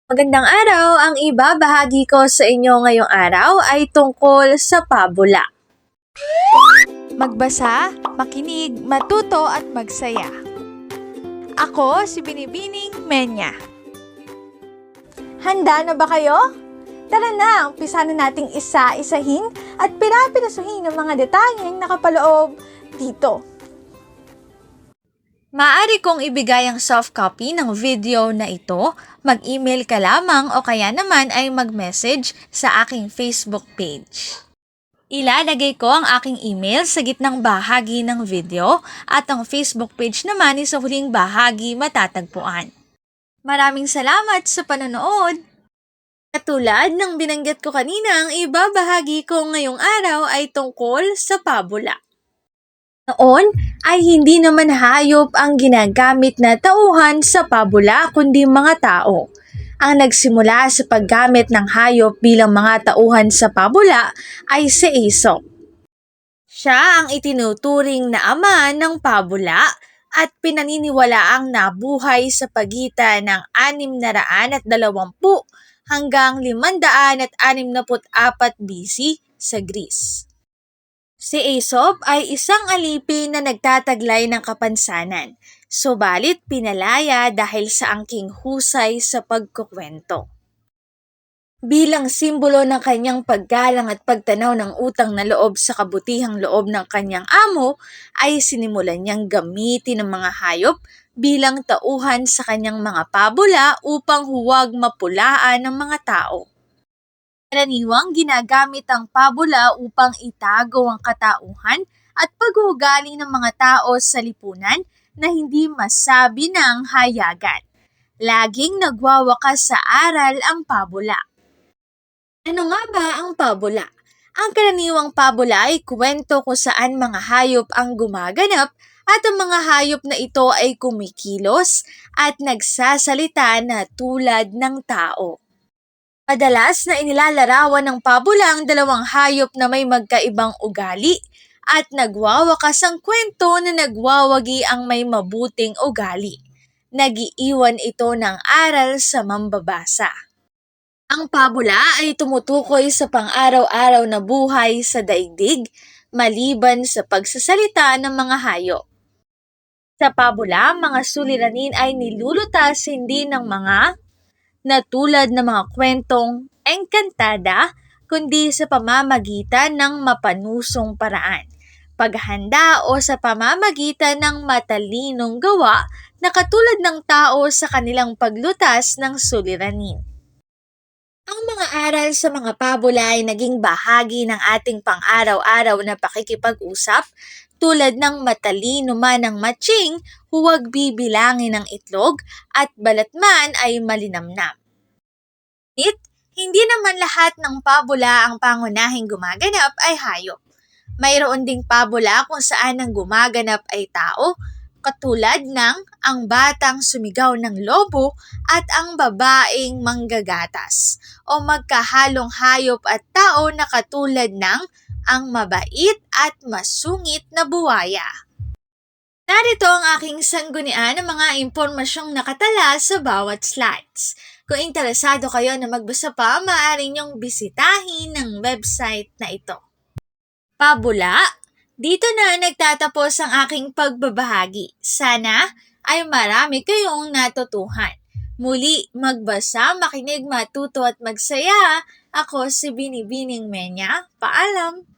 Magandang araw! Ang ibabahagi ko sa inyo ngayong araw ay tungkol sa pabula. Magbasa, makinig, matuto at magsaya. Ako si Binibining Menya. Handa na ba kayo? Tara na, umpisa na nating isa-isahin at pirapirasuhin ang mga detalyeng nakapaloob dito. Maaari kong ibigay ang soft copy ng video na ito, mag-email ka lamang o kaya naman ay mag-message sa aking Facebook page. Ilalagay ko ang aking email sa gitnang bahagi ng video at ang Facebook page naman ay sa huling bahagi matatagpuan. Maraming salamat sa panonood! Katulad ng binanggit ko kanina, ang ibabahagi ko ngayong araw ay tungkol sa pabula. Noon ay hindi naman hayop ang ginagamit na tauhan sa pabula kundi mga tao. Ang nagsimula sa paggamit ng hayop bilang mga tauhan sa pabula ay si Aesop. Siya ang itinuturing na ama ng pabula at pinaniniwalaang nabuhay sa pagitan ng 620 hanggang 564 BC sa Greece. Si Aesop ay isang alipin na nagtataglay ng kapansanan, subalit pinalaya dahil sa angking husay sa pagkukwento. Bilang simbolo ng kanyang paggalang at pagtanaw ng utang na loob sa kabutihang loob ng kanyang amo, ay sinimulan niyang gamitin ng mga hayop bilang tauhan sa kanyang mga pabula upang huwag mapulaan ng mga tao. Karaniwang ginagamit ang pabula upang itago ang katauhan at pag-uugali ng mga tao sa lipunan na hindi masabi ng hayagan. Laging nagwawakas sa aral ang pabula. Ano nga ba ang pabula? Ang karaniwang pabula ay kwento kung saan mga hayop ang gumaganap at ang mga hayop na ito ay kumikilos at nagsasalita na tulad ng tao. Madalas na inilalarawan ng pabula ang dalawang hayop na may magkaibang ugali at nagwawakas ang kwento na nagwawagi ang may mabuting ugali. Nagiiwan ito ng aral sa mambabasa. Ang pabula ay tumutukoy sa pang-araw-araw na buhay sa daigdig maliban sa pagsasalita ng mga hayop. Sa pabula, mga suliranin ay nilulutas hindi ng mga na tulad ng mga kwentong engkantada, kundi sa pamamagitan ng mapanusong paraan, paghahanda o sa pamamagitan ng matalinong gawa na katulad ng tao sa kanilang paglutas ng suliranin. Ang mga aral sa mga pabula ay naging bahagi ng ating pang-araw-araw na pakikipag-usap tulad ng matalino man ang matching, huwag bibilangin ng itlog at balat man ay malinamnam. Hindi naman lahat ng pabula ang pangunahing gumaganap ay hayop. Mayroon ding pabula kung saan ang gumaganap ay tao, katulad ng ang batang sumigaw ng lobo at ang babaeng manggagatas, o magkahalong hayop at tao na katulad ng ang mabait at masungit na buwaya. Narito ang aking sanggunian ng mga impormasyong nakatala sa bawat slides. Kung interesado kayo na magbasa pa, maaari niyong bisitahin ang website na ito. Pabula, dito na nagtatapos ang aking pagbabahagi. Sana ay marami kayong natutuhan. Muli, magbasa, makinig, matuto at magsaya. Ako si Binibining Menya. Paalam!